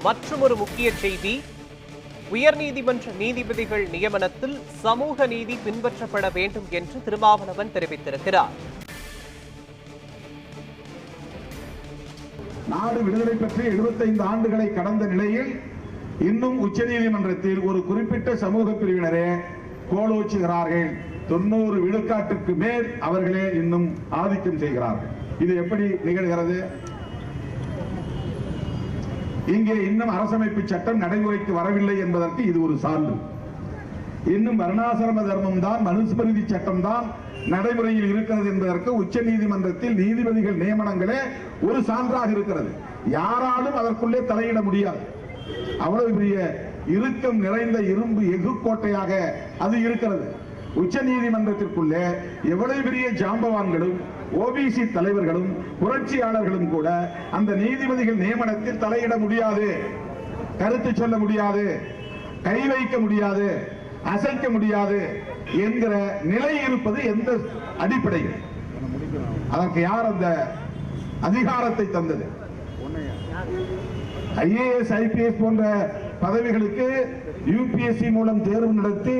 மற்றொரு முக்கிய செய்தி, உயர்நீதிமன்ற நீதிபதிகள் நியமனத்தில் சமூக நீதி பின்பற்றப்பட வேண்டும் என்று திருமாவளவன் தெரிவித்திருக்கிறார். நாடு விடுதலை பெற்று 75 ஆண்டுகளை கடந்த நிலையில் இன்னும் உச்சநீதிமன்றத்தில் ஒரு குறிப்பிட்ட சமூக பிரிவினரே கோலோச்சுகிறார்கள். 90 விழுக்காட்டுக்கு மேல் அவர்களே இன்னும் ஆதிக்கம் செய்கிறார்கள். இது எப்படி நிகழ்கிறது? இங்கே இன்னும் அரசமைப்பு சட்டம் நடைமுறைக்கு வரவில்லை என்பதற்கு இது ஒரு சான்று. இன்னும் வர்ணாசிரம தர்மம் தான், மனுஸ்மிருதி சட்டம் தான் நடைமுறையில் இருக்கிறது என்பதற்கு உச்ச நீதிமன்றத்தில் நீதிபதிகள் நியமனங்களே ஒரு சான்றாக இருக்கிறது. யாராலும் அதற்குள்ளே தலையிட முடியாது. அவ்வளவு பெரிய இறுக்கம் நிறைந்த இரும்பு எஃகு கோட்டையாக அது இருக்கிறது. உச்ச நீதிமன்றத்திற்குள்ளே எவ்வளவு பெரிய ஜாம்பவான்களும் ஓபிசி தலைவர்களும் புரட்சியாளர்களும் கூட அந்த நீதிபதிகள் நியமனத்தில் தலையிட முடியாது, கருத்து சொல்ல முடியாது, கை வைக்க முடியாது, அசைக்க முடியாது என்கிற நிலை இருப்பது எந்த அடிப்படையில்? அதற்கு யார் அந்த அதிகாரத்தை தந்தது? IAS IPS போன்ற பதவிகளுக்கு UPSC மூலம் தேர்வு நடத்தி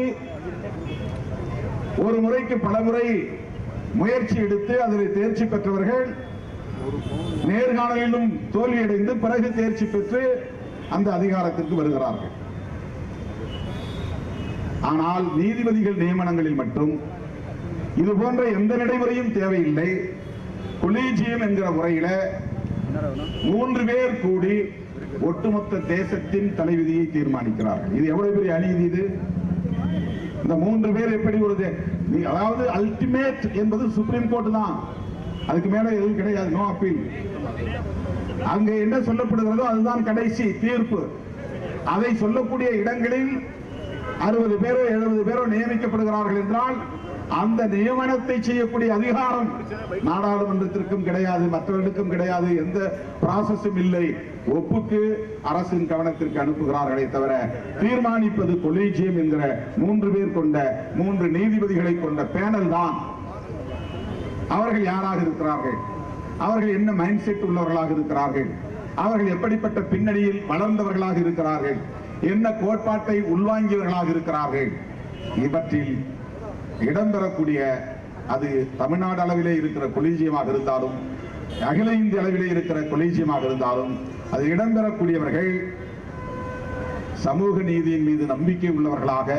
ஒரு முறைக்கு பல முறை முயற்சி எடுத்து அதில் தேர்ச்சி பெற்றவர்கள் நேர்காணலிலும் தோல்வியடைந்து பிறகு தேர்ச்சி பெற்று அந்த அதிகாரத்திற்கு வருகிறார்கள். ஆனால் நீதிபதிகள் நியமனங்களில் மட்டும் இது போன்ற எந்த நடைமுறையும் தேவையில்லை. கொலீஜியம் என்கிற முறையில 3 பேர் கூடி ஒட்டுமொத்த தேசத்தின் தலைவிதியை தீர்மானிக்கிறார்கள். இது எவ்வளவு பெரிய அநீதி! இது இந்த 3 பேர் எப்படி ஒரு, அதாவது அல்டிமேட் என்பது சுப்ரீம் கோர்ட் தான், அதுக்கு மேல எதுவும் கிடையாது, நோ அப்பீல். அங்க என்ன சொல்லப்படுகிறதோ அதுதான் கடைசி தீர்ப்பு. அதை சொல்லக்கூடிய இடங்களில் 60 பேரோ 70 பேரோ நியமிக்கப்படுகிறார்கள் என்றால் அந்த நியமனத்தை செய்யக்கூடிய அதிகாரம் நாடாளுமன்றத்திற்கும் கிடையாது, மற்றவர்களுக்கும் கிடையாது, எந்த ப்ராசஸும் இல்லை. ஒப்புக்கு அரசின் கவனத்திற்கு அனுப்புகிறார்களே தவிர தீர்மானிப்பது கொலீஜியம் என்கிற 3 பேர் கொண்ட 3 நீதிபதிகளை கொண்ட பேனல் தான். அவர்கள் யாராக இருக்கிறார்கள்? அவர்கள் என்ன மைண்ட் செட் உள்ளவர்களாக இருக்கிறார்கள்? அவர்கள் எப்படிப்பட்ட பின்னணியில் வளர்ந்தவர்களாக இருக்கிறார்கள்? என்ன கோட்பாட்டை உள்வாங்கியவர்களாக இருக்கிறார்கள்? இவற்றில் இடம்பெறக்கூடிய, அது தமிழ்நாடு அளவிலே இருக்கிற கொலீஜியமாக இருந்தாலும் அகில இந்திய அளவிலே இருக்கிற கொலீஜியமாக இருந்தாலும் அது இடம்பெறக்கூடியவர்கள் சமூக நீதியின் மீது நம்பிக்கை உள்ளவர்களாக,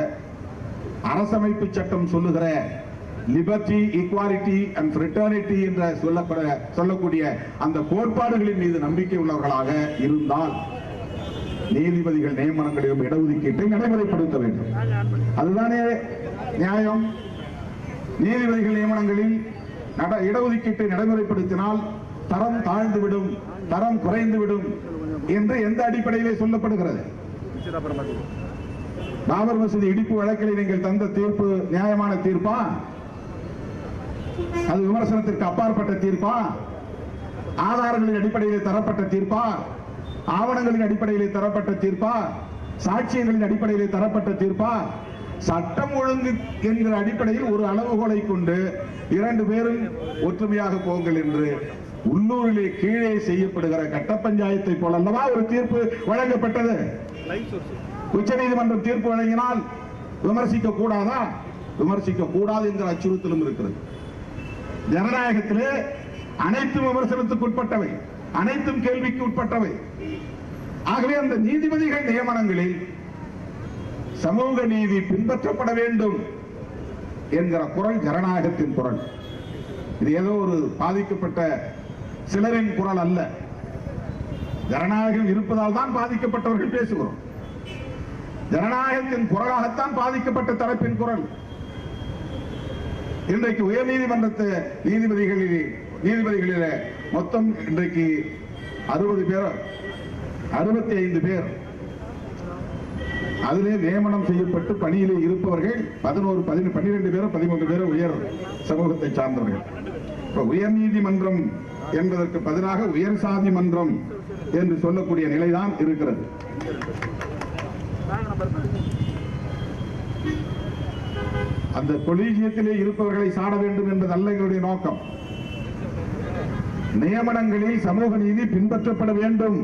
அரசமைப்பு சட்டம் சொல்லுகிற லிபர்ட்டி, ஈக்வாலிட்டி அண்ட் ஃப்ரெட்டர்னிட்டி என்ற சொல்லக்கூடிய அந்த கோட்பாடுகளின் மீது நம்பிக்கை உள்ளவர்களாக இருந்தால் நீதிபதிகள் நியமனங்களிலும் இடஒதுக்கீட்டை நடைமுறைப்படுத்த வேண்டும். அதுதானே நியாயம். நீதிபதிகள் நியமனங்களில் இடஒதுக்கீட்டை நடைமுறைப்படுத்தினால் தரம் தாழ்ந்துவிடும், தரம் குறைந்துவிடும் என்று எந்த அடிப்படையிலே சொல்லப்படுகிறது? பாபர் மசூதி இடிப்பு வழக்கில் நீங்கள் தந்த தீர்ப்பு நியாயமான தீர்ப்பா? அது விமர்சனத்திற்கு அப்பாற்பட்ட தீர்ப்பா? ஆதாரங்களின் அடிப்படையிலே தரப்பட்ட தீர்ப்பா? ஆவணங்களின் அடிப்படையிலே தரப்பட்ட தீர்ப்பா? சாட்சியங்களின் அடிப்படையிலே தரப்பட்ட தீர்ப்பா? சட்டம் ஒழுங்கு என்கிற அடிப்படையில் ஒரு அளவுகோலை கொண்டு 2 பேரும் ஒற்றுமையாக போங்கள் என்று உள்ளூரிலே கீழே செய்யப்படுகிற கட்ட பஞ்சாயத்தை போல அல்லவா ஒரு தீர்ப்பு வழங்கப்பட்டது. உச்ச நீதிமன்றம் தீர்ப்பு வழங்கினால் விமர்சிக்க கூடாதா? விமர்சிக்க கூடாது என்கிற அச்சுறுத்தலும் இருக்கிறது. ஜனநாயகத்திலே அனைத்தும் விமர்சனத்துக்கு உட்பட்டவை, அனைத்தும் கேள்விக்கு உட்பட்டவை. ஆகவே அந்த நீதிபதிகள் நியமனங்களில் சமூக நீதி பின்பற்றப்பட வேண்டும் என்கிற குரல் ஜனநாயகத்தின் குரல். இது ஏதோ ஒரு பாதிக்கப்பட்ட சிலரின் குரல் அல்ல. ஜனநாயகம் இருப்பதால் தான் பாதிக்கப்பட்டவர்கள் பேசுகிறோம். ஜனநாயகத்தின் குரலாகத்தான் பாதிக்கப்பட்ட தரப்பின் குரல். இன்றைக்கு உயர் நீதிமன்றத்தை நீதிபதிகளிலே மொத்தம் இன்றைக்கு 60 பேர், 65 பேர் அதிலே நியமனம் செய்யப்பட்டு பணியிலே இருப்பவர்கள் 12 பேரோ 13 பேரோ உயர் சமூகத்தை சார்ந்தவர்கள். உயர் நீதிமன்றம் என்பதற்கு பதிலாக உயர் சாதி மன்றம் என்று சொல்லக்கூடிய நிலைதான் இருக்கிறது. அந்த கொலீஜியத்திலே இருப்பவர்களை சாட வேண்டும் என்பதல்ல எங்களுடைய நோக்கம். நியமனங்களில் சமூக நீதி பின்பற்றப்பட வேண்டும்.